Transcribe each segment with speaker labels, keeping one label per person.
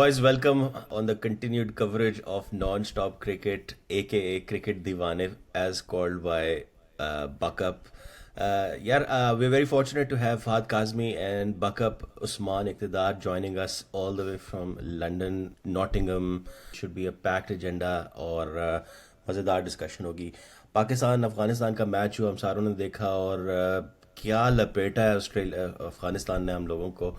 Speaker 1: boys, welcome on the continued coverage of non-stop cricket, aka Cricket Diwane, as called by Buckup. We're very fortunate to have Fahad Kazmi and Buckup Usman Iqtidar joining us all the way from London, Nottingham. Should be a packed agenda और मज़ेदार discussion होगी. पाकिस्तान अफगानिस्तान का match हुआ, हम सारों ने देखा और क्या लपेटा है ऑस्ट्रेलिया अफगानिस्तान ने हम लोगों को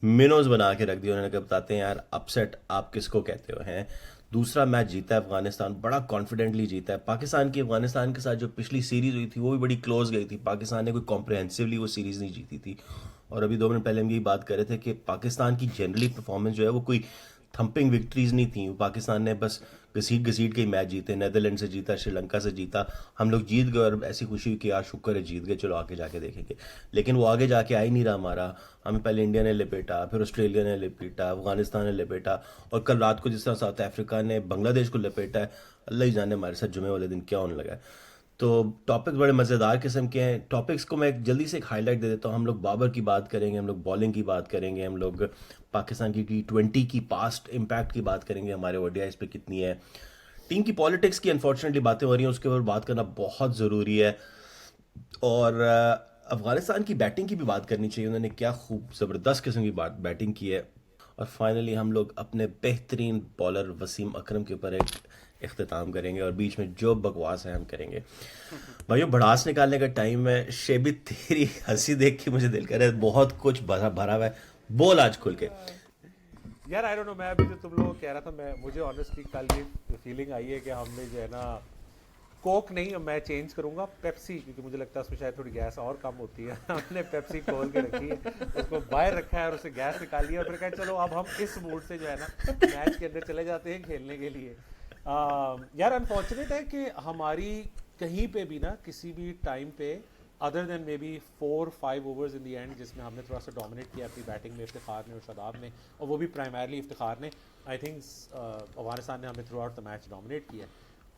Speaker 1: मिनोज बना के रख दिया. उन्होंने कहा बताते हैं यार अपसेट आप किसको कहते हो हैं. दूसरा मैच जीता है अफगानिस्तान, बड़ा कॉन्फिडेंटली जीता है. पाकिस्तान की अफगानिस्तान के साथ जो पिछली सीरीज हुई थी वो भी बड़ी क्लोज गई थी. पाकिस्तान ने कोई कॉम्प्रहेंसिवली वो सीरीज नहीं जीती थी. और अभी 2 मिनट पहले हम यही बात कर रहे थे कि पाकिस्तान की जनरली परफॉर्मेंस जो है वो कोई थंपिंग विक्ट्रीज नहीं थी. पाकिस्तान ने बस घसीट घसीट के ही मैच जीते. नेदरलैंड से जीता, श्रीलंका से जीता, हम लोग जीत गए और ऐसी खुशी हुई कि यार शुक्र है जीत गए, चलो आगे जाके देखेंगे. लेकिन वो आगे जाके आ ही नहीं रहा हमारा. हमें पहले इंडिया ने लपेटा, फिर ऑस्ट्रेलिया ने लपेटा, अफगानिस्तान ने लपेटा और कल रात को जिस तरह साउथ अफ्रीका ने बांग्लादेश को लपेटा है, अल्लाह ही जाने हमारे साथ जुमे वाले दिन क्या होने लगा है. तो टॉपिक्स बड़े मज़ेदार किस्म के हैं. टॉपिक्स को मैं जल्दी से एक हाईलाइट दे देता हूँ. हम लोग बाबर की बात करेंगे, हम लोग बॉलिंग की बात करेंगे, हम लोग पाकिस्तान की T20 की पास्ट इम्पैक्ट की बात करेंगे, हमारे ODIs पे कितनी है. टीम की पॉलिटिक्स की अनफॉर्चुनेटली बातें हो रही हैं, उसके ऊपर बात करना बहुत ज़रूरी है. और अफगानिस्तान की बैटिंग की भी बात करनी चाहिए. उन्होंने क्या खूब ज़बरदस्त किस्म की बैटिंग की है. और फाइनली हम लोग अपने बेहतरीन बॉलर वसीम अकरम के ऊपर एक इख्तिताम करेंगे और बीच में जो बकवास है हम करेंगे. भाइयों भड़ास निकालने का टाइम है. शेबी तेरी हंसी देख के मुझे दिल कर रहा है बहुत कुछ भरा भरा हुआ है. बोल आज खुल के.
Speaker 2: यार आई डोंट नो, मैं अभी जो तुम लोगों को कह रहा था, मुझे ऑनेस्टली कल ये फीलिंग आई है कि हमने जो है ना कोक नहीं, मैं चेंज करूंगा पेप्सी, क्योंकि मुझे लगता है उसमें शायद थोड़ी गैस और कम होती है. हमने पेप्सी खोल के रखी है, उसको बाहर रखा है और उससे गैस निकाल लिया और फिर कहा चलो अब हम इस मूड से जो है ना मैच के अंदर चले जाते हैं खेलने के लिए. यार अनफॉर्चुनेट है कि हमारी कहीं पे भी ना किसी भी टाइम पे other than may be 4-5 overs in the and जिसमें हमने थोड़ा सा डोमिनेट किया अपनी बैटिंग में, इफ्तिखार ने और शादाब ने, और वो भी प्राइमरली इफ्तिखार ने. आई थिंक अफगानिस्तान ने हमें through out the match dominate किया.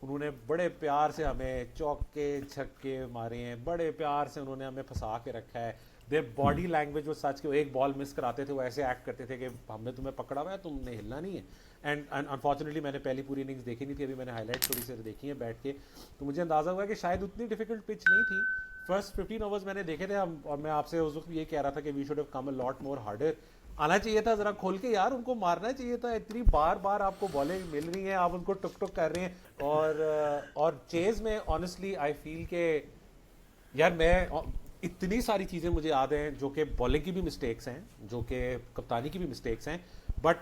Speaker 2: उन्होंने बड़े प्यार से हमें चौके छक्के मारे हैं, बड़े प्यार से उन्होंने हमें फंसा के रखा है. दे बॉडी लैंग्वेज वो सच के एक बॉल मिस कराते थे वो ऐसे एक्ट करते थे कि हमने तुम्हें पकड़ा हुआ है, तुमने हिलना नहीं है. एंड अनफॉर्चुनेटली मैंने पहली पूरी इनिंग्स देखी नहीं थी, अभी मैंने हाईलाइट थोड़ी सी देखी है बैठ के, तो मुझे अंदाज़ा हुआ कि शायद उतनी डिफिकल्ट पिच नहीं थी. फर्स्ट 15 ओवर्स मैंने देखे थे और मैं आपसे उस वक्त ये कह रहा था कि we should have come a lot more harder. आना चाहिए था जरा खोल के यार, उनको मारना चाहिए था. इतनी बार बार आपको बॉलें मिल रही हैं, आप उनको टुक टुक कर रहे हैं. और चेज में ऑनेस्टली आई फील के यार मैं इतनी सारी चीज़ें मुझे याद हैं जो कि बॉलिंग की भी मिस्टेक्स हैं, जो कि कप्तानी की भी मिस्टेक्स हैं. But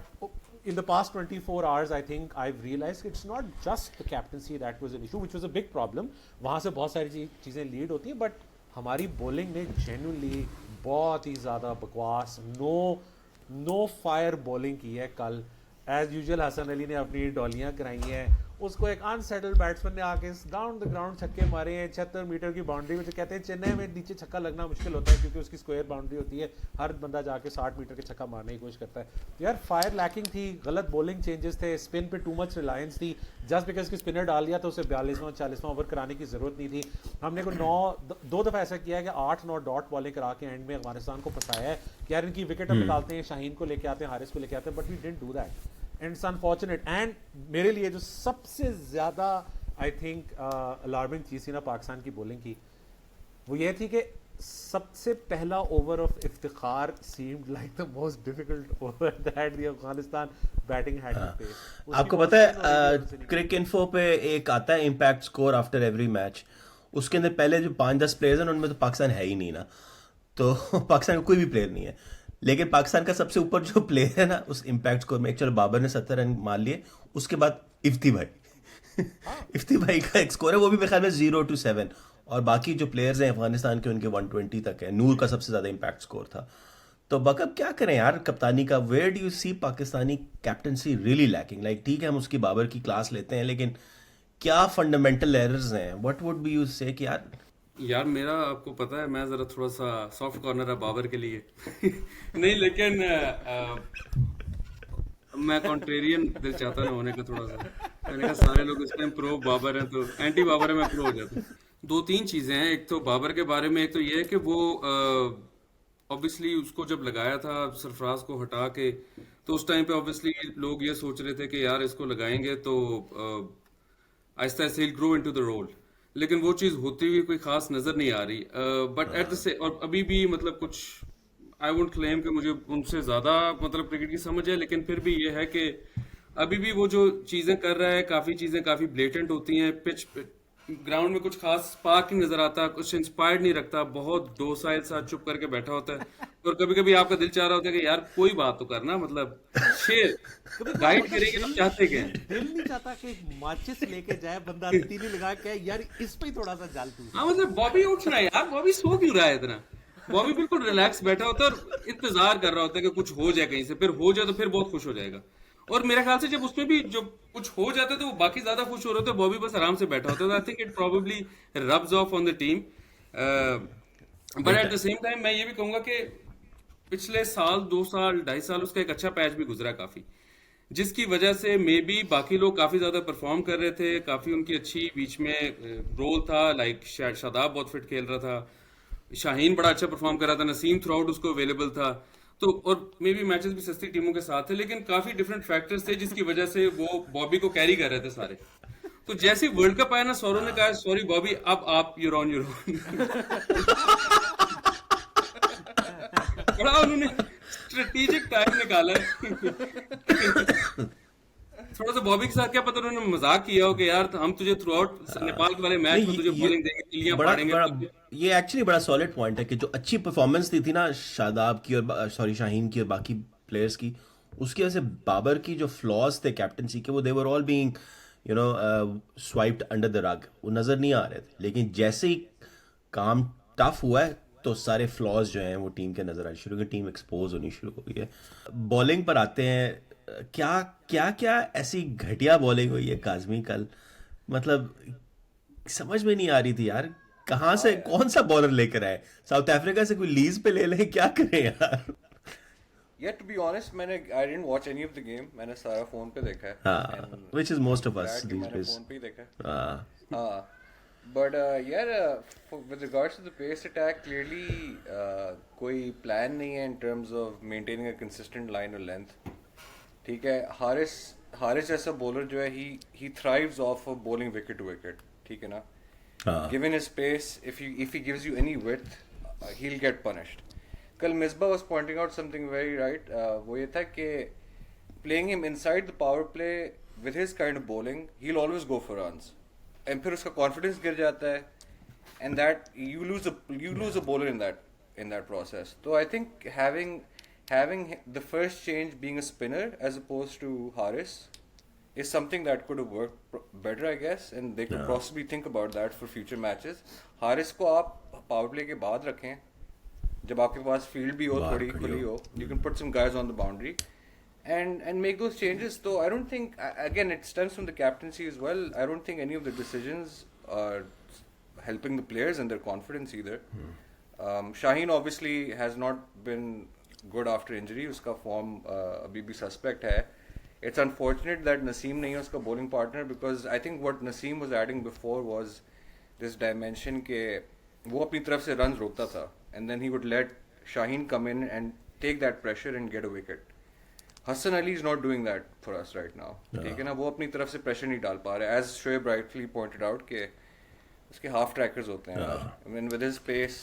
Speaker 2: in the past 24 hours I think I've realized it's not just the captaincy that was an issue, which was a big problem. वहाँ से बहुत सारी चीज़ें लीड होती हैं, बट हमारी बॉलिंग ने जेन्युइनली बहुत ही ज़्यादा बकवास नो फायर बॉलिंग की है कल. एज यूजुअल हसन अली ने अपनी डॉलियाँ कराई हैं, उसको एक अनसेटल्ड बैट्समैन ने आके डाउन द ग्राउंड छक्के मारे हैं 76 मीटर की बाउंड्री में. जो कहते हैं चेन्नई में नीचे छक्का लगना मुश्किल होता है क्योंकि उसकी स्क्वायर बाउंड्री होती है, हर बंदा जाके 60 मीटर के छक्का मारने की कोशिश करता है. यार फायर लैकिंग थी, गलत बॉलिंग चेंजेस थे, स्पिन पे टू मच रिलायंस थी. जस्ट बिकॉज की स्पिनर डाल दिया तो उसे 42वां 40वां ओवर कराने की जरूरत नहीं थी. हमने को 2 दफ़ा ऐसा किया है कि 8-9 डॉट बॉलिंग करा के एंड में अफगानिस्तान को फंसाया है कि यार इनकी विकेट हम निकालते हैं, शाहीन को लेके आते हैं, हारिस को लेके आते हैं, but we didn't do that. And it's unfortunate. And मेरे लिए जो सबसे ज़्यादा आई थिंक अलार्मिंग चीज़ थी ना पाकिस्तान की बॉलिंग की, वो ये थी कि सबसे पहला over of Iftikhar seemed like the most difficult over that the Afghanistan batting had to face.
Speaker 1: आपको पता है क्रिक इन्फो पे एक आता है impact score after every match, उसके अंदर पहले जो 5-10 प्लेयर्स हैं उनमें तो पाकिस्तान है ही नहीं ना. तो पाकिस्तान का कोई भी प्लेयर नहीं है. लेकिन पाकिस्तान का सबसे ऊपर जो प्लेयर है ना उस इम्पैक्ट स्कोर में, चलो बाबर ने 70 रन मार लिए, उसके बाद इफ्ती भाई इफ्ती भाई का एक स्कोर है, वो भी मेरे ख्याल में 0-7. और बाकी जो प्लेयर्स हैं अफगानिस्तान के उनके 120 तक है. नूर का सबसे ज़्यादा इम्पैक्ट स्कोर था. तो बकअप क्या करें यार कप्तानी का. Where do you see Pakistani captaincy really lacking. Like ठीक है हम उसकी बाबर की क्लास लेते हैं, लेकिन क्या फंडामेंटल एरर्स हैं. व्हाट वुड बी यू से कि
Speaker 3: यार मेरा आपको पता है मैं जरा थोड़ा सा सॉफ्ट कॉर्नर है बाबर के लिए नहीं लेकिन मैं कॉन्ट्रेरियन दिल चाहता ना होने का थोड़ा सा. मैंने कहा सारे लोग इस टाइम प्रो बाबर हैं तो एंटी बाबर है, मैं प्रो हो जाता हूँ. 2-3 चीजें हैं. एक तो बाबर के बारे में, एक तो ये है कि वो ऑब्वियसली उसको जब लगाया था सरफराज को हटा के तो उस टाइम पे ऑब्वियसली लोग ये सोच रहे थे कि यार इसको लगाएंगे तो आहिस्ता आहिस्ता ही ग्रो इनटू द रोल, लेकिन वो चीज़ होती हुई कोई खास नजर नहीं आ रही। बट एट द से और अभी भी मतलब कुछ आई वोंट क्लेम कि मुझे उनसे ज्यादा मतलब क्रिकेट की समझ है, लेकिन फिर भी ये है कि अभी भी वो जो चीजें कर रहा है काफी चीजें काफी ब्लेटेंट होती हैं। पिच ग्राउंड में कुछ खास स्पार्क नहीं नजर आता, कुछ इंस्पायर्ड नहीं रखता, बहुत डोसाइल सा चुप करके बैठा होता है। और कभी कभी आपका दिल चाह रहा होता है कि यार कोई बात तो करना, मतलब शेर
Speaker 2: कभी कभी
Speaker 3: गाइड
Speaker 2: मतलब
Speaker 3: करेंगे तो
Speaker 2: दिल
Speaker 3: चाहते क्या हैं।
Speaker 2: दिल नहीं चाहता कि माचिस लेके जाए बंदा, तीली लगा के यार इस पे ही थोड़ा सा जल तू।
Speaker 3: हाँ मतलब बॉबी उठ रहा है यार, बॉबी सो क्यों रहा है इतना? बॉबी बिल्कुल रिलैक्स बैठा होता है और इंतजार कर रहा होता है कि कुछ हो जाए कहीं से, फिर हो जाए तो फिर बहुत खुश हो जाएगा। और मेरे ख्याल से जब उसमें भी जब कुछ हो जाता है तो वो बाकी ज्यादा खुश हो रहे होते हैं, बॉबी बस आराम से बैठा होता है। I think it probably rubs of on the team. But at the same time मैं ये भी कहूंगा कि पिछले साल 2 साल 2.5 साल उसका एक अच्छा पैच भी गुजरा काफी, जिसकी वजह से मे बी बाकी लोग काफी ज्यादा परफॉर्म कर रहे थे, काफी उनकी अच्छी बीच में रोल था। लाइक शादाब बहुत फिट खेल रहा था, शाहीन बड़ा अच्छा परफॉर्म कर रहा था, नसीम थ्रू आउट उसको अवेलेबल था। तो और मे बी मैचेस भी सस्ती टीमों के साथ थे, लेकिन काफी डिफरेंट फैक्टर्स थे जिसकी वजह से वो बॉबी को कैरी कर रहे थे सारे। तो जैसे वर्ल्ड कप आया ना, सौरव ने कहा सॉरी बॉबी अब आप यूर ऑन यूर ओन। बड़ा उन्होंने स्ट्रेटेजिक टाइम निकाला है। थोड़ा सा बॉबी के साथ क्या पता उन्होंने मजाक किया हो कि यार हम तुझे थ्रू आउट नेपाल के वाले मैच
Speaker 1: नहीं
Speaker 3: में तुझे बॉलिंग देंगे, तिलियां
Speaker 1: बड़ा
Speaker 3: फाड़ेंगे
Speaker 1: बड़ा
Speaker 3: तुझे।
Speaker 1: ये एक्चुअली बड़ा सॉलिड पॉइंट है कि जो अच्छी परफॉर्मेंस दी थी ना शादाब की और सॉरी शाहीन की और बाकी प्लेयर्स की, उसकी वजह से बाबर की जो फ्लॉज थे कैप्टनसी के, वो they were all being you know swiped under the rug, वो नजर नहीं आ रहे थे। लेकिन जैसे ही काम टफ हुआ है तो सारे फ्लॉज जो हैं वो टीम के नजर आने शुरू हो गए, टीम एक्सपोज होनी शुरू हो गई है। बॉलिंग पर आते हैं, क्या क्या क्या ऐसी घटिया बॉलिंग हुई है काजमी कल, मतलब समझ में नहीं आ रही थी यार, कहाँ से कौन सा बॉलर लेकर आए, साउथ अफ्रीका से कोई लीज पे ले लें, क्या करें यार।
Speaker 4: Yeah, to be honest, I didn't watch any of the game. मैंने सारा फोन पे देखा है।
Speaker 1: हाँ,
Speaker 4: And
Speaker 1: which is most of us
Speaker 4: glad कि
Speaker 1: these
Speaker 4: मैंने
Speaker 1: days.
Speaker 4: फोन पे ही देखा है।
Speaker 1: हाँ,
Speaker 4: हाँ, but yeah, with regards to the pace attack, clearly कोई plan नहीं है in terms of maintaining a consistent line or length. ठीक है, हारिस जैसा बॉलर जो है he thrives off of bowling wicket to wicket. ठीक है ना?
Speaker 1: हाँ,
Speaker 4: Given his pace, if he gives you any width, he'll get punished. कल Misbah was pointing out something very right. वो ये था कि playing him inside the power play with his kind of bowling, he'll always go for runs. And फिर उसका confidence गिर जाता है, and that you lose a bowler in that process. So I think having the first change being a spinner as opposed to Haris is something that could have worked better, I guess, and they could possibly think about that for future matches. Haris को आप power play के बाद रखें, जब आपके पास field भी हो,
Speaker 1: बाहर
Speaker 4: थोड़ी
Speaker 1: खड़ी
Speaker 4: खुली
Speaker 1: हो।
Speaker 4: हो, you can put some guys on the boundary and make those changes. So I don't think, again, it stems from the captaincy as well. I don't think any of the decisions are helping the players and their confidence either. Shaheen obviously has not been good after injury. उसका form अभी भी suspect है. It's unfortunate that Naseem नहीं है उसका bowling partner, because I think what Naseem was adding before was this dimension के वो अपनी तरफ से runs रोकता था, and then he would let Shaheen come in and take that pressure and get a wicket. Hassan Ali is not doing that for us right now. ठीक है ना, वो अपनी तरफ से pressure नहीं डाल पा रहा है, as Shoaib rightfully pointed out कि उसके half trackers होते हैं यार. I mean with his pace,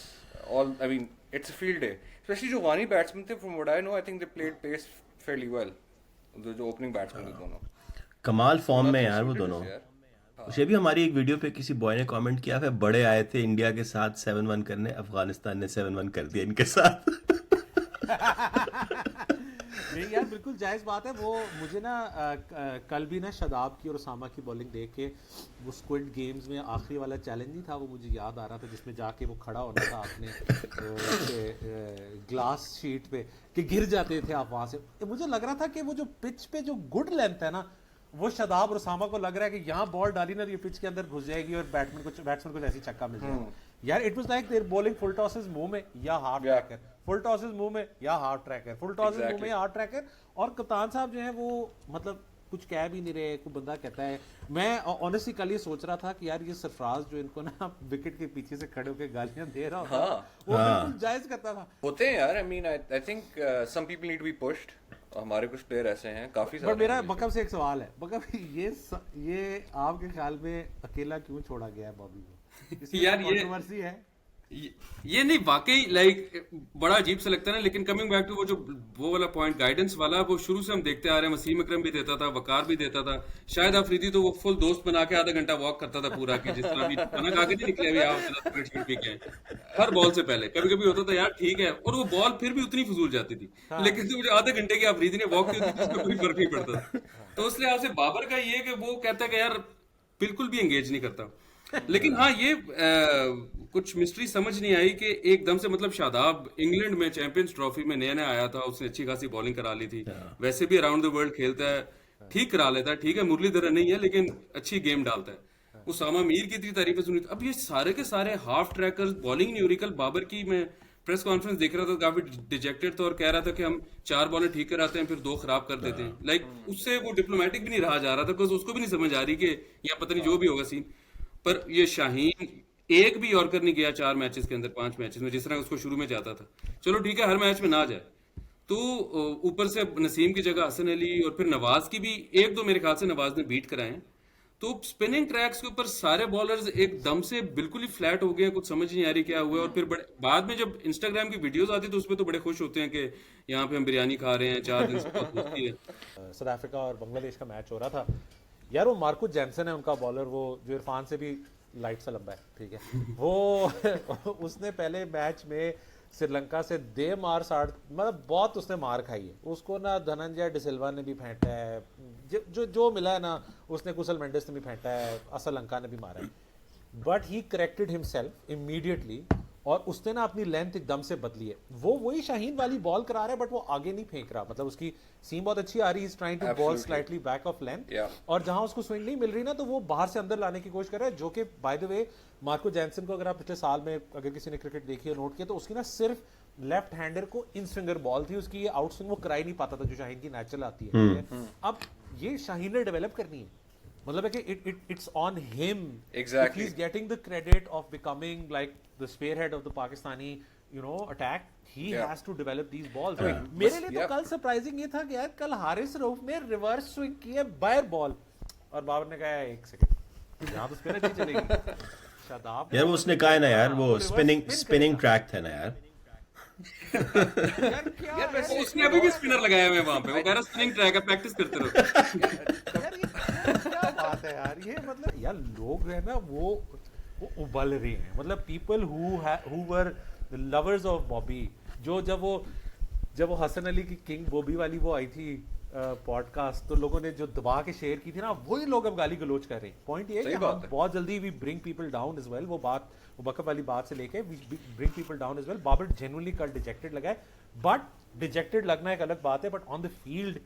Speaker 4: I mean it's a field day. Especially जो वानी batsmen थे, from what I know, I think they played pace fairly well. जो opening batsmen थे दोनों.
Speaker 1: कमाल फॉर्म में
Speaker 4: Not
Speaker 1: यार वो
Speaker 4: suited
Speaker 1: दोनों।
Speaker 4: us यार.
Speaker 1: उसे भी हमारी एक वीडियो पे किसी बॉय ने कमेंट किया है, बड़े आए थे इंडिया के साथ 7-1 करने, अफगानिस्तान ने 7-1 कर दिया इनके साथ।
Speaker 2: नहीं यार, बिल्कुल जायज़ बात है। वो मुझे ना कल भी ना शादाब की और उसामा की बॉलिंग देख के वो स्क्विड गेम्स में आखिरी वाला चैलेंज नहीं था, वो मुझे याद आ रहा था, जिसमें जाके वो खड़ा होना था आपने ग्लास शीट पे कि गिर जाते थे आप वहाँ से। मुझे लग रहा था कि वो जो पिच पे जो गुड लेंथ है ना, वो शादाब और उसामा को लग रहा है कि यहाँ बॉल डाली ना, ये पिच के अंदर घुस जाएगी और बैट्समैन को ऐसी छक्का मिल जाएगा। यार it was like there bowling full tosses मुंह में या हार्ड ट्रैकर, फुल टॉसेस मुंह में या हार्ड ट्रैकर, फुल टॉसेस मुंह में या हार्ड ट्रैकर। और कप्तान साहब जो है वो मतलब कुछ कह भी नहीं रहे। कोई बंदा कहता है, मैं ऑनेस्टली कल ये सोच रहा था कि यार ये सरफराज जो इनको ना विकेट के पीछे से खड़े होकर गालियां दे रहा होता, वो बिल्कुल जायज करता था।
Speaker 4: होते हैं यार, I mean I think some people need to be pushed. हमारे कुछ प्लेयर ऐसे हैं, काफी
Speaker 2: बट
Speaker 4: सारे
Speaker 2: मेरा
Speaker 4: हैं।
Speaker 2: बकम से एक सवाल है, बकम ये आपके ख्याल में अकेला क्यों छोड़ा गया है बॉबी को? इसमें
Speaker 3: यार ये
Speaker 2: कंट्रोवर्सी है।
Speaker 3: ये नहीं वाकई लाइक बड़ा अजीब सा लगता है ना, लेकिन कमिंग बैक टू वो वाला पॉइंट गाइडेंस वाला, वो शुरू से हम देखते आ रहे हैं। वसीम अकरम भी देता था, वकार भी देता था, शायद अफरीदी तो वो फुल दोस्त बना के आधा घंटा वॉक करता था पूरा, कि जिस तरह भी खाना खा के नहीं निकले अभी आप चला सिगरेट सिगरेट पी के हर बॉल से पहले। कभी कभी होता था यार ठीक है, और वो बॉल फिर भी उतनी फजूल जाती थी, लेकिन जो मुझे आधे घंटे की अफरीदी ने वॉक की होती थी उसमें कोई फर्क नहीं पड़ता। तो उस लिहाज से बाबर का ये कि वो कहता है कि यार बिल्कुल भी एंगेज नहीं करता। लेकिन हाँ ये कुछ मिस्ट्री समझ नहीं आई कि एकदम से, मतलब शादाब इंग्लैंड में चैंपियंस ट्रॉफी में नया नया आया था, उसने अच्छी खासी बॉलिंग करा ली थी, वैसे भी अराउंड द वर्ल्ड खेलता है, ठीक करा लेता है, ठीक है मुरलीधरन नहीं है लेकिन अच्छी गेम डालता है। उसामा मीर की इतनी तारीफें सुनी, अब ये सारे के सारे हाफ ट्रैकर्स, बॉलिंग नहीं हो रही। कल बाबर की मैं प्रेस कॉन्फ्रेंस देख रहा था, काफी डिजेक्टेड था और कह रहा था कि हम 4 बॉलें ठीक कराते हैं फिर 2 खराब कर देते हैं। लाइक उससे वो डिप्लोमेटिक भी नहीं रहा जा रहा था, बिकॉज उसको भी नहीं समझ आ रही कि या पता नहीं जो भी होगा सीन। पर ये शाहीन एक भी यॉर्कर नहीं गया 4 मैचेस के अंदर, 5 मैचेस में, जिस तरह उसको शुरू में जाता था। चलो ठीक है हर मैच में ना जाए, तो ऊपर से नसीम की जगह हसन अली, और फिर नवाज की भी 1-2 मेरे ख्याल से नवाज ने बीट कराए हैं। तो स्पिनिंग ट्रैक्स के ऊपर सारे बॉलर्स एकदम से बिल्कुल ही फ्लैट हो गए, कुछ समझ नहीं आ रही क्या हुआ है। और फिर बाद में जब इंस्टाग्राम की वीडियोस आती तो उसमें तो बड़े खुश होते हैं कि यहाँ पे हम बिरयानी खा रहे हैं, 4 दिन से बहुत दोस्ती है।
Speaker 2: साउथ अफ्रीका और बांग्लादेश का मैच हो रहा था यार, वो मार्कुस जैनसन है उनका बॉलर, वो जो इरफान से भी लाइट सा लंबा है, ठीक है वो उसने पहले मैच में श्रीलंका से दे मार 60, मतलब बहुत उसने मार खाई है। उसको ना धनंजय डिसिल्वा ने भी फेंटा है, जो मिला है ना, उसने कुशल मेंडिस ने भी फेंटा है, असलंका ने भी मारा है, but he corrected himself immediately, और उसने ना अपनी लेंथ एकदम से बदली है। वो वही शाहीन वाली बॉल करा रहा है, बट वो आगे नहीं फेंक रहा, मतलब उसकी सीम बहुत अच्छी आ रही है, is trying to bowl slightly back of length, और जहां उसको स्विंग नहीं मिल रही ना, तो वो बाहर से अंदर लाने की कोशिश कर रहा है। जो कि by the way Marco Jansen को अगर आप पिछले साल में अगर किसी ने क्रिकेट देखी है, नोट किया, तो उसकी ना सिर्फ लेफ्ट हैंडर को इन स्विंगर बॉल थी, उसकी ये आउट स्विंग वो करा ही नहीं पाता था जो शाहीन की नेचुरल आती है। अब ये शाहीन ने डेवलप करनी है, मतलब है कि it's on him.
Speaker 4: Exactly.
Speaker 2: If he's getting the credit of becoming like the spearhead of the Pakistani, attack, he has to develop these balls. मेरे लिए तो कल सरप्राइजिंग ये था कि यार कल हारिस रऊफ ने रिवर्स स्विंग किया बायर बॉल, और बाबर ने कहा 1 सेकंड यहाँ तो स्पिनर नहीं चलेगी। शादाब
Speaker 1: यार वो उसने कहा है ना यार, वो स्पिनिंग ट्रैक था ना यार।
Speaker 2: यार क्या है?
Speaker 3: उसने अभी भी स्पिनर लगाया हुआ है वहां पे, वो कह रहा स्पिनिंग ट्रैक है, प्रैक्टिस करते रहो।
Speaker 2: यार ये क्या बात है यार, ये मतलब यार लोग है ना वो उबल रहे हैं, मतलब people who were lovers of Bobby, जब वो हसन अली की किंग बॉबी वाली वो आई थी पॉडकास्ट, तो लोगों ने जो दबा के शेयर की थी ना, वही लोग अब गाली गलोच कर रहे हैं। पॉइंट ये है कि हम बहुत जल्दी we bring people down as well, वो बकअप वाली बात से लेके we bring people down as well. Babar genuinely कल डिजेक्टेड लगा है, बट डिजेक्टेड लगना एक अलग बात है, but on the field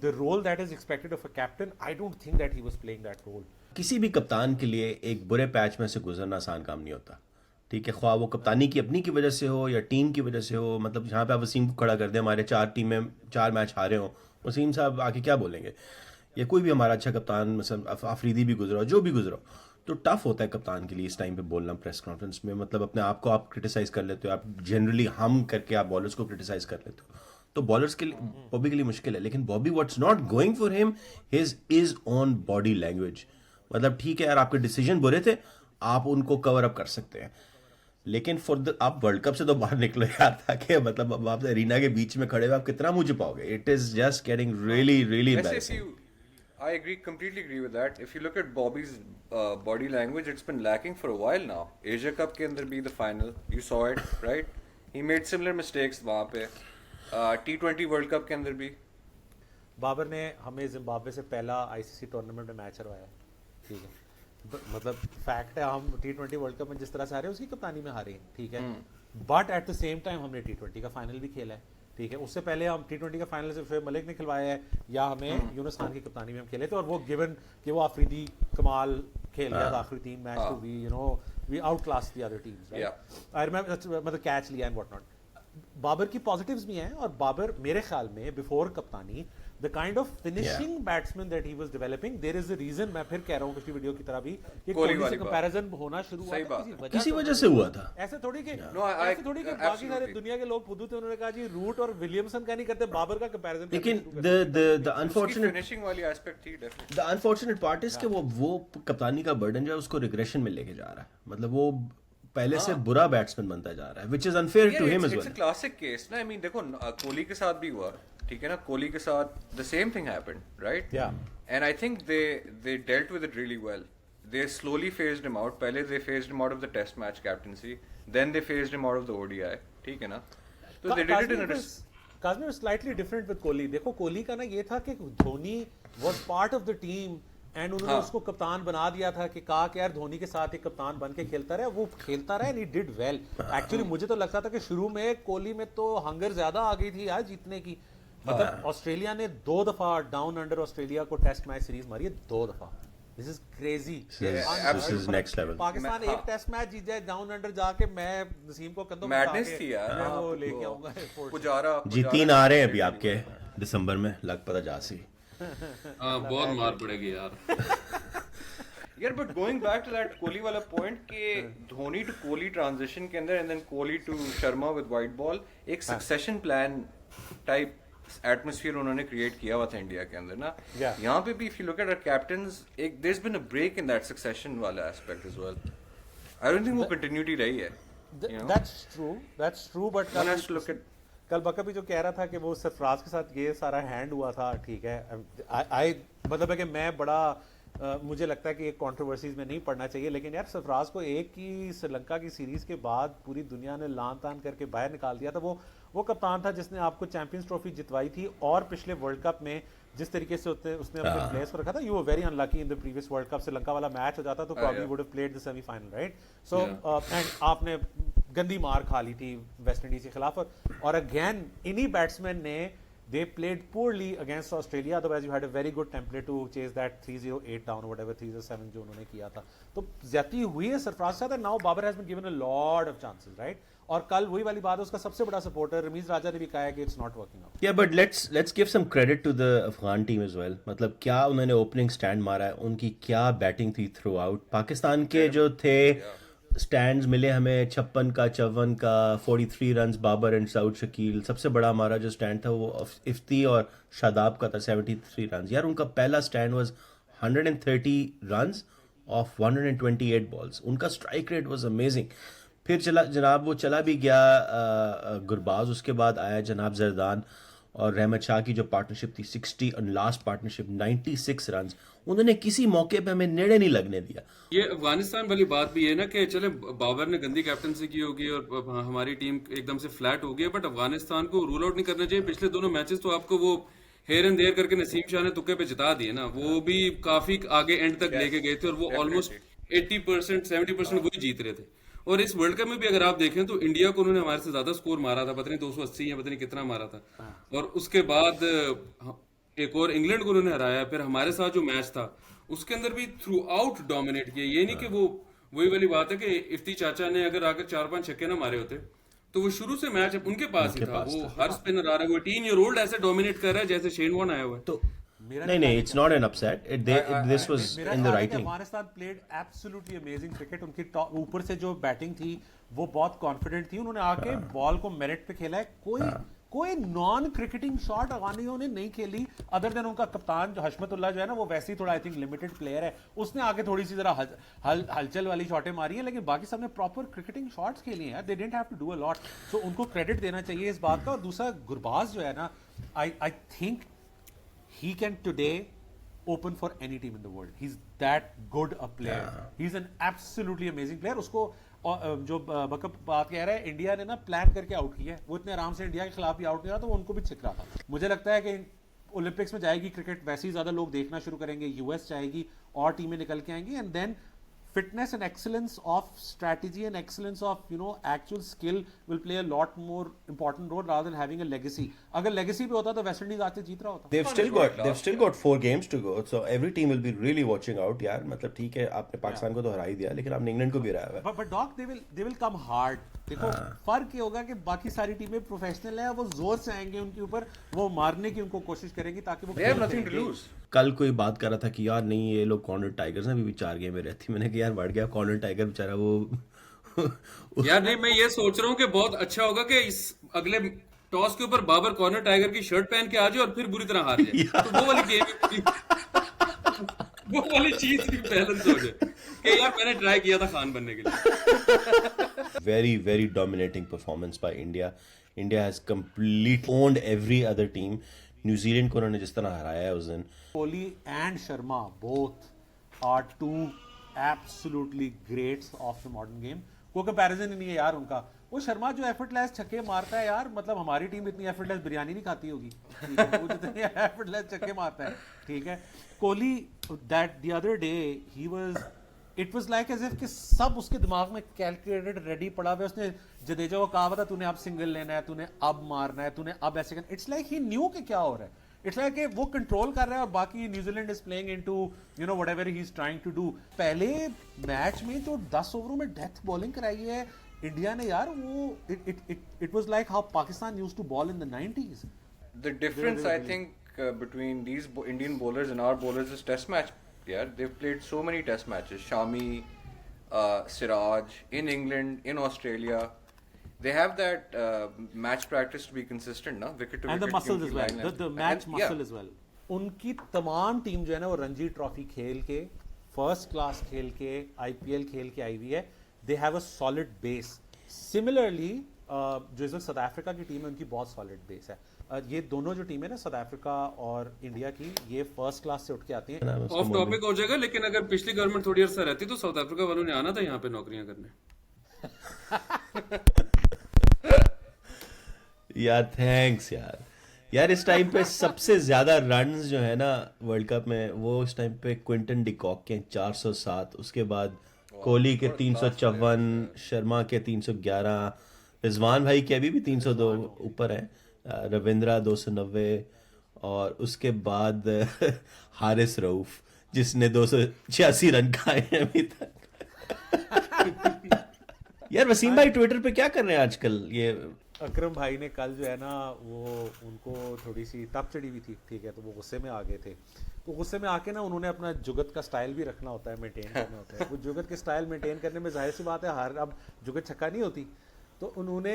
Speaker 2: the role that is expected of a captain, I don't think that he was playing that role.
Speaker 1: किसी भी कप्तान के लिए एक बुरे पैच में से गुजरना आसान काम नहीं होता, ठीक है, ख्वाह वो कप्तानी की अपनी की वजह से हो या टीम की वजह से हो। मतलब यहाँ पे आप वसीम को खड़ा कर दें, हमारे 4 टीमें 4 मैच हारे हों, वसीम साहब आके क्या बोलेंगे? या कोई भी हमारा अच्छा कप्तान, मतलब अफरीदी भी गुजरा हो, जो भी गुजरा हो, तो टफ होता है कप्तान के लिए इस टाइम पे बोलना प्रेस कॉन्फ्रेंस में। मतलब अपने आप को आप क्रिटिसाइज कर लेते हो, आप जनरली हम करके आप बॉलर्स को क्रिटिसाइज कर लेते हो, तो बॉलर्स के लिए, बॉबी के लिए मुश्किल है। लेकिन Bobby what's not going for him is on body language. मतलब ठीक है यार, आपके डिसीजन बुरे थे, आप उनको कवर अप कर सकते हैं, लेकिन आप वर्ल्ड कप से तो बाहर निकलो यार, ताकि मतलब अब आप एरिना के बीच में खड़े हुए आप कितना मुंह छुपाओगे? It is just getting really really embarrassing.
Speaker 4: I completely agree with that. If you look at Bobby's body language, it's been lacking for a while now. Asia Cup के अंदर भी the final, you saw it, right? He made similar mistakes वहाँ पे. T20 World Cup के अंदर भी.
Speaker 2: बाबर ने हमें जिम्बाब्वे से पहला ICC टूर्नामेंट में मैच हरवाया, ठीक है, मतलब फैक्ट है, हम T20 वर्ल्ड कप में जिस तरह से हारे उसकी कप्तानी में हारे हैं, ठीक है, but at the same time हमने T20 का फाइनल भी खेला है, ठीक है। उससे पहले हम T20 का फाइनल से फिर मलिक ने खिलवाया है, या हमें यूनुस खान की कप्तानी में हम खेले थे, और वो गिवन कि वो अफरीदी कमाल खेल गया था आखिरी 3 मैच, तो we outclass the other teams, right? I remember, मतलब कैच लिया एंड व्हाट नॉट। बाबर की पॉजिटिव्स भी हैं, और बाबर मेरे ख्याल में बिफोर कप्तानी the kind of finishing batsman that he was developing, there is a reason, मैं फिर कह रहा हूं पिछली वीडियो की तरह भी, कि
Speaker 4: कोहली
Speaker 2: कोहली से
Speaker 4: वाली बात।
Speaker 2: कंपैरिजन होना शुरू हुआ
Speaker 4: सही
Speaker 2: था
Speaker 4: बात।
Speaker 1: किसी वजह से हुआ था।
Speaker 2: ऐसे थोड़ी कि
Speaker 4: No, I-
Speaker 2: ऐसे थोड़ी कि बाकी सारे
Speaker 4: absolutely.
Speaker 2: दुनिया के लोग फुदू थे, उन्होंने कहा जी रूट और विलियमसन का नहीं करते, बाबर का कंपैरिजन
Speaker 1: लेकिन the
Speaker 4: उसकी
Speaker 1: unfortunate
Speaker 4: फिनिशिंग वाली एस्पेक्ट थी definitely.
Speaker 1: the unfortunate part is कि वो कप्तानी का बर्डन जो है उसको रिग्रेशन में लेके जा रहा है, मतलब वो पहले से बुरा बैट्समैन बनता जा रहा है, which is unfair to him as
Speaker 4: it's a
Speaker 1: well.
Speaker 4: Classic case ना, आई मीन देखो कोहली के साथ भी हुआ, ठीक है ना, कोहली के साथ the same thing happened, right?
Speaker 2: Yeah.
Speaker 4: And I think they dealt with it really well. They slowly phased him out. पहले they phased him out of the test match captaincy, then they phased him out of the ODI, ठीक है ना? So they did it in a
Speaker 2: Kazmi slightly different with Kohli. देखो कोहली का ना ये था कि Dhoni was part of the team and उन्होंने
Speaker 4: हाँ.
Speaker 2: उसको कप्तान बना दिया था, कि कहा कि यार धोनी के साथ एक कप्तान बन के खेलता रहे, वो खेलता रहा and he did well. Actually मुझे तो लगता था कि शुरू में कोहली में तो हंगर ज्यादा आ गई थी यार जीतने की. मतलब ऑस्ट्रेलिया ने 2 दफा डाउन अंडर ऑस्ट्रेलिया को टेस्ट मैच सीरीज मारी है, 2 दफा. This is crazy.
Speaker 1: This is next level.
Speaker 2: Pakistan एक टेस्ट मैच जीत जाए डाउन अंडर जाके, मैं नसीम को कंधों पे
Speaker 4: मैडनेस
Speaker 2: उठा के
Speaker 4: थी यार.
Speaker 2: मैं वो लेके आऊंगा एयरपोर्ट.
Speaker 4: पुजारा
Speaker 1: जी 3 आ रहे हैं अभी आपके दिसंबर में, लग पता जासी.
Speaker 3: बहुत मार पड़ेगी यार.
Speaker 4: यार but going back to that Kohli वाला पॉइंट कि धोनी टू कोहली ट्रांजिशन के अंदर and then Kohli to Sharma with white ball, एक सक्सेशन प्लान टाइप एटमॉस्फेयर उन्होंने क्रिएट किया हुआ था इंडिया के अंदर ना.
Speaker 2: Yeah.
Speaker 4: यहाँ पे भी if you look at our captains, एक there has been a break in that succession वाला aspect as well. I don't think वो कंटिन्यूटी रही है. You know?
Speaker 2: That's true, but
Speaker 4: One has to look at
Speaker 2: कल बका भी जो कह रहा था कि वो सरफराज के साथ ये सारा हैंड हुआ था, ठीक है. आई मतलब है कि मैं बड़ा मुझे लगता है कि एक कंट्रोवर्सीज में नहीं पड़ना चाहिए, लेकिन यार सरफराज को एक ही श्रीलंका की सीरीज के बाद पूरी दुनिया ने लान तान करके बाहर निकाल दिया था. वो कप्तान था जिसने आपको चैंपियंस ट्रॉफी जितवाई थी, और पिछले वर्ल्ड कप में जिस तरीके से उसने अपने प्लेयर्स को रखा था, you were very unlucky in the previous world cup. Sri Lanka वाला मैच हो जाता तो probably would have played the semifinal, right? So and आपने गंदी मार खा ली थी वेस्ट इंडीज के खिलाफ, और अगेन इन्हीं बैट्समैन ने they played poorly against Australia, otherwise you had a very good template to chase that 308 down or whatever 307 जो उन्होंने किया था. तो ज्यादती हुई है सरफराज के साथ, and now Babar has been given a lot of chances, right? और कल वही वाली बात है, उसका सबसे बड़ा सपोर्टर रमीज राजा ने भी कहा है कि it's not working out.
Speaker 1: Yeah, but let's give some credit to the Afghan team as well. मतलब क्या उन्होंने ओपनिंग स्टैंड मारा है, उनकी क्या बैटिंग थी थ्रू आउट. पाकिस्तान के जो थे स्टैंड्स मिले हमें 56 का 54 का 43 रन्स बाबर एंड साउद शकील. सबसे बड़ा हमारा जो स्टैंड था वो इफ्ती और शादाब का था 73 रन्स. यार उनका पहला stand was 130 runs off 128 balls. उनका स्ट्राइक रेट वाज अमेजिंग. फिर जनाब वो चला भी गया गुरबाज, उसके बाद आया जनाब जरदान और रहमत शाह की जो पार्टनरशिप थी 60 और लास्ट पार्टनरशिप 96 रन्स. उन्होंने किसी मौके पे हमें नेड़े नहीं लगने दिया.
Speaker 3: ये अफगानिस्तान वाली बात भी है ना कि चले बाबर ने गंदी कैप्टनसी की होगी और हमारी टीम एकदम से फ्लैट हो गई, बट अफगानिस्तान को रूल आउट नहीं करना चाहिए. पिछले दोनों मैचेस तो आपको वो हेयर एंड देयर करके नसीम शाह ने तुक्के पे जिता दिए ना, वो भी काफी आगे एंड तक लेके गए थे और वो ऑलमोस्ट 80% 70% वही जीत रहे थे. और इस वर्ल्ड कप में भी अगर आप देखें तो इंडिया को उन्होंने हमारे से ज्यादा स्कोर मारा था, पता नहीं 280 या पता नहीं कितना मारा था. और उसके बाद एक और इंग्लैंड को उन्होंने हराया. फिर हमारे साथ जो मैच था उसके अंदर भी थ्रू आउट डोमिनेट किया. ये नहीं कि वो वही वाली बात है कि इफ्ती चाचा ने अगर आकर 4-5 छक्के ना मारे होते तो वो शुरू से मैच उनके पास ही था. वो हर स्पिनर आ रहा है, वो 18 ईयर ओल्ड ऐसे डोमिनेट कर रहा है जैसे शेन वॉर्न आया हुआ है.
Speaker 1: तो नहीं, it's not an upset. This was in the writing.
Speaker 2: Afghanistan played absolutely amazing cricket. उनकी ऊपर से जो बैटिंग थी वो बहुत कॉन्फिडेंट थी. उन्होंने आके बॉल को मेरिट पे खेला है. कोई नॉन क्रिकेटिंग शॉट अफगानियों ने नहीं खेली अदर देन उनका कप्तान जो हशमतुल्लाह जो है ना, वो वैसे ही थोड़ा आई थिंक लिमिटेड प्लेयर है, उसने आगे थोड़ी सी जरा हलचल वाली शॉटें मारी हैं, लेकिन बाकी सबने प्रॉपर क्रिकेटिंग शॉट्स खेली हैं. They didn't have to do a lot. So उनको क्रेडिट देना चाहिए इस बात का. और दूसरा गुरबाज जो है ना, I think he can today open for any team in the world. He's that good a player. He's an absolutely amazing player. उसको जो बकअप बात कह रहा है, इंडिया ने ना प्लान करके आउट किया है. वो इतने आराम से इंडिया के खिलाफ भी आउट नहीं रहा, तो वो उनको भी छिक रहा था. मुझे लगता है कि ओलंपिक्स में जाएगी क्रिकेट, वैसे ही ज्यादा लोग देखना शुरू करेंगे. यूएस जाएगी और टीमें निकल के आएंगी, and then fitness and excellence of strategy and excellence of actual skill will play a lot more important role rather than having a legacy. अगर legacy पे होता तो वेस्ट इंडीज आज जीत रहा होता.
Speaker 1: They've still got 4 games to go, so every team will be really watching out. यार मतलब ठीक है आपने पाकिस्तान को तो हरा ही दिया, लेकिन आपने इंग्लैंड को भी हराया हुआ है.
Speaker 2: But Doc, they will come hard. देखो फर्क ये होगा कि बाकी सारी टीमें प्रोफेशनल है, वो जोर से आएंगे उनके ऊपर, वो मारने की उनको कोशिश करेंगी ताकि वो
Speaker 4: They have
Speaker 2: खेल
Speaker 4: nothing to
Speaker 2: सकेंगे।
Speaker 4: lose.
Speaker 1: कल कोई बात कर रहा था कि यार नहीं ये लोग कॉर्नर टाइगर्स हैं, अभी भी 4 गेम में रहती। मैंने कहा यार बढ़ गया कॉर्नर टाइगर बेचारा वो
Speaker 3: यार नहीं, मैं ये सोच रहा हूँ कि बहुत अच्छा होगा कि इस अगले टॉस के ऊपर बाबर कॉर्नर टाइगर की शर्ट पहन के आ जाए और फिर बुरी तरह हार जाए, तो वो वाली गेम वो वाली चीज भी बैलेंस हो जाए कि यार मैंने ट्राई किया था खान बनने के लिए।
Speaker 1: very very dominating performance by India. India has completely owned every other team. New Zealand को उन्होंने जिस तरह हराया है उस दिन,
Speaker 2: Kohli and Sharma both are two absolutely greats of the modern game. कोई कंपैरिजन ही नहीं है यार उनका। वो शर्मा जो एफर्टलेस छक्के मारता है यार, मतलब हमारी टीम इतनी एफर्टलेस बिरयानी नहीं खाती होगी, ठीक है? वो जितने एफर्टलेस छक्के मारता है, ठीक है। Kohli that the other day he was, it was like as if कि सब उसके दिमाग में कैलकुलेटेड रेडी पड़ा हुआ है। उसने जडेजा को कहा था तूने अब सिंगल लेना है, तूने अब मारना है, तूने अब ऐसे करना। इट्स लाइक ही न्यू कि क्या हो रहा है। इट्स लाइक कि वो कंट्रोल कर रहा है और बाकी New Zealand is playing into you know whatever he is trying to do. पहले मैच में तो 10 ओवरों में डेथ बॉलिंग कराई है इंडिया ने यार। वो it was like how Pakistan used to bowl in the 90s।
Speaker 4: The difference, I think, between these Indian bowlers and our bowlers is test match. Yeah, they've played so many test matches. Shami, Siraj, in England, in Australia. They have that match practice to be consistent, na? Wicket to
Speaker 2: And the
Speaker 4: wicket.
Speaker 2: muscles
Speaker 4: की
Speaker 2: as well,
Speaker 4: line
Speaker 2: the
Speaker 4: है.
Speaker 2: match
Speaker 4: And,
Speaker 2: muscle
Speaker 4: yeah,
Speaker 2: as well. उनकी तमाम team जो है ना वो Ranji trophy खेल के, फर्स्ट क्लास खेल के, आईपीएल खेल के आई हुई है। They have a solid base. Similarly जो इस वक्त साउथ अफ्रीका की टीम है उनकी बहुत सॉलिड बेस है। ये दोनों जो टीम है ना साउथ अफ्रीका और इंडिया की, ये फर्स्ट क्लास से उठ के आती हैं।
Speaker 1: नाम है उसका
Speaker 3: ऑफ टॉपिक हो जाएगा, लेकिन अगर पिछली गवर्नमेंट थोड़ी अर्सा रहती तो साउथ अफ्रीका वालों ने आना था यहाँ पे नौकरियां करने।
Speaker 1: यार थैंक्स यार। यार इस टाइम पे सबसे ज्यादा रन्स जो है ना वर्ल्ड कप में, वो इस टाइम पे क्विंटन डिकॉक के 407, उसके बाद कोहली के 354, शर्मा के 311, रिजवान भाई के अभी भी 302 ऊपर है, रविंद्रा 290, और उसके बाद हारिस रऊफ जिसने 286 रन खाए हैं अभी तक। यार वसीम भाई ट्विटर पे क्या कर रहे हैं आजकल? ये
Speaker 2: अकरम भाई ने कल जो है ना वो उनको थोड़ी सी तप चढ़ी हुई थी, ठीक है, तो वो गुस्से में आ गए थे। तो गुस्से में आके ना उन्होंने अपना जुगत का स्टाइल भी रखना होता है, मेंटेन करना होता है। वो जुगत के स्टाइल मेंटेन करने में जाहिर सी बात है हर अब जुगत छक्का नहीं होती। तो उन्होंने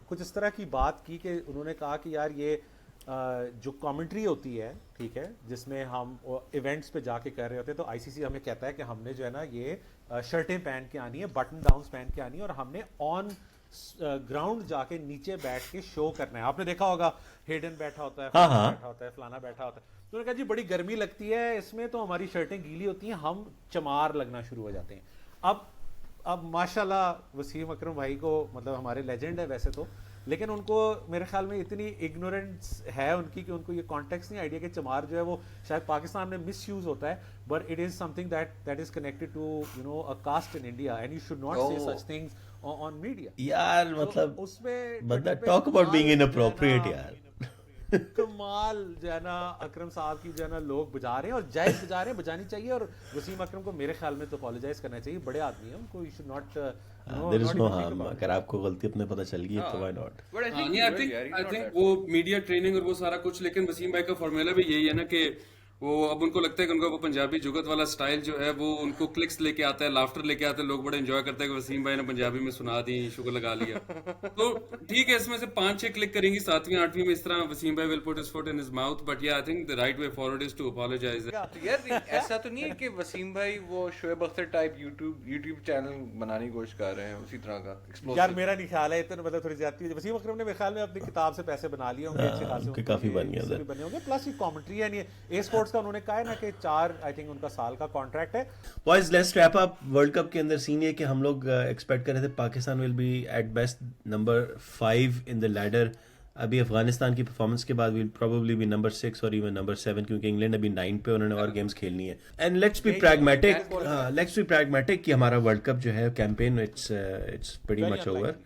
Speaker 2: कुछ इस तरह की बात की कि उन्होंने कहा कि यार ये जो कमेंट्री होती है, ठीक है, जिसमें हम इवेंट्स पे जाके कर रहे होते हैं, तो आईसीसी हमें कहता है कि हमने जो है ना ये शर्टें पहन के आनी है, बटन डाउन्स पहन के आनी है, और हमने ऑन ग्राउंड जाके नीचे बैठ के शो करना है। आपने देखा होगा हेडन बैठा होता है,
Speaker 1: हाँ।
Speaker 2: बैठा होता है, फलाना बैठा होता है। तो उन्होंने कहा जी बड़ी गर्मी लगती है इसमें, तो हमारी शर्टें गीली होती हैं, हम चमार लगना शुरू हो जाते हैं। अब माशाल्लाह वसीम अकरम भाई को, मतलब हमारे लेजेंड है वैसे तो, लेकिन उनको मेरे ख्याल में इतनी इग्नोरेंस है उनकी कि उनको ये कॉन्टेक्स्ट नहीं आइडिया कि चमार जो है वो शायद पाकिस्तान में मिस यूज होता है, but it is something that is connected to you know a caste in India and you should not say such things on media.
Speaker 1: यार मतलब
Speaker 2: उसमें
Speaker 1: बंदा टॉक अबाउट बीइंग इनअप्रोप्रिएट यार।
Speaker 2: कमाल जो है ना अकरम साहब की जो है ना लोग बजा रहे हैं, और जायज बजा रहे हैं, बजानी चाहिए। और वसीम अकरम को मेरे ख्याल में तो अपोलोजाइज करना चाहिए, बड़े आदमी हैं, उनको you should not
Speaker 1: there is no harm. अगर आपको गलती अपने पता चल गई तो why not.
Speaker 4: But I think
Speaker 3: नहीं,
Speaker 4: he will, yeah, he's
Speaker 3: I
Speaker 4: not
Speaker 3: think
Speaker 4: that
Speaker 3: वो मीडिया ट्रेनिंग और वो सारा कुछ, लेकिन वसीम भाई का फॉर्मूला भी यही है ना कि वो अब उनको लगता है कि उनका वो पंजाबी जुगत वाला स्टाइल जो है वो उनको क्लिक्स लेके आता है, लाफ्टर लेके आते हैं, लोग बड़े एंजॉय करते हैं कि वसीम भाई ने पंजाबी में सुना दी, शुक्र लगा लिया। तो ठीक है, इसमें से 5-6 क्लिक करेंगी, 7वीं 8वीं में इस तरह Wasim bhai will put his foot in his mouth, but yeah I think the right way forward is to apologise.
Speaker 4: तो यार ऐसा तो नहीं है कि वसीम भाई वो Shoaib Akhtar type YouTube channel बनाने की कोशिश कर रहे हैं उसी तरह का explosive?
Speaker 2: यार मेरा नहीं ख्याल है इतना, मतलब थोड़ी ज्यादती है। वसीम अकरम ने मेरे ख्याल में अपनी किताब से पैसे बना लिए होंगे, अच्छे खासे
Speaker 1: उनके काफी बन गए उधर।
Speaker 2: बने होंगे। प्लस ये कमेंट्री है, नहीं ए स्पोर्ट्स का उन्होंने कहा है ना कि 4 आई थिंक उनका साल का कॉन्ट्रैक्ट है।
Speaker 1: Boys let's wrap up. World cup के अंदर सीन ये कि हम लोग एक्सपेक्ट कर रहे थे Pakistan will be at best number 5 in the ladder. अभी अफगानिस्तान की परफॉर्मेंस के बाद विल प्रोबेबली बी नंबर 6 और इवन नंबर 7, क्योंकि इंग्लैंड अभी 9 पे, उन्होंने और गेम्स खेलनी है। एंड लेट्स बी प्रैग्मेटिक कि हमारा वर्ल्ड कप जो है campaign it's pretty much over.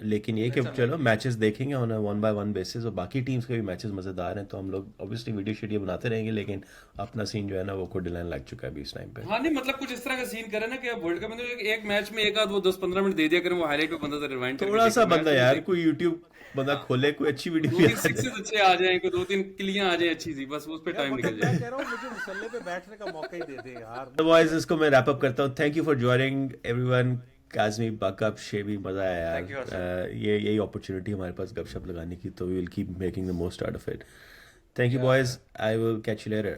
Speaker 1: लेकिन ये कि चलो मैचेस देखेंगे ऑन 1-by-1 बेसिस, और बाकी टीम्स के भी मैचेस मज़ेदार हैं, तो हम लोग ऑब्वियसली वीडियो शीडियो बनाते रहेंगे, लेकिन अपना सीन जो है ना वो को डिलाइन लग चुका है अभी इस टाइम पे।
Speaker 3: हाँ नहीं मतलब कुछ इस तरह का सीन करे ना कि अब वर्ल्ड कप में तो एक मैच में एक आध वो 10-15 मिनट दे दिया करें, वो हाईलाइट पे बंदा तो रिवाइंड करके
Speaker 1: थोड़ा सा
Speaker 3: देखे,
Speaker 1: बंदा
Speaker 3: मैच
Speaker 1: यार,
Speaker 3: में
Speaker 1: कोई यूट्यूब बंदा खोले, कोई अच्छी वीडियो
Speaker 3: दो
Speaker 1: भी
Speaker 3: तीन
Speaker 1: आ जाए।
Speaker 3: सिक्सेस अच्छे आ जाए, कोई 2-3 क्लियां आ जाए अच्छी सी, बस उस पे
Speaker 2: यार
Speaker 3: टाइम
Speaker 2: मतलब
Speaker 3: निकल
Speaker 2: मैं
Speaker 3: जाए।
Speaker 2: कह रहा हूँ मुझे मुसल्ले पे बैठने का मौका ही दे दे यार।
Speaker 1: अदरवाइज इसको मैं रैप अप करता हूँ। Thank you for joining everyone. Kazmi, backup, शेबी, मज़ा आया यार।
Speaker 4: Thank you, Hassan.
Speaker 1: ये यही अपॉर्चुनिटी हमारे पास गपशप लगाने की, तो we will keep making the most out of it. Thank you boys, I will catch you letter.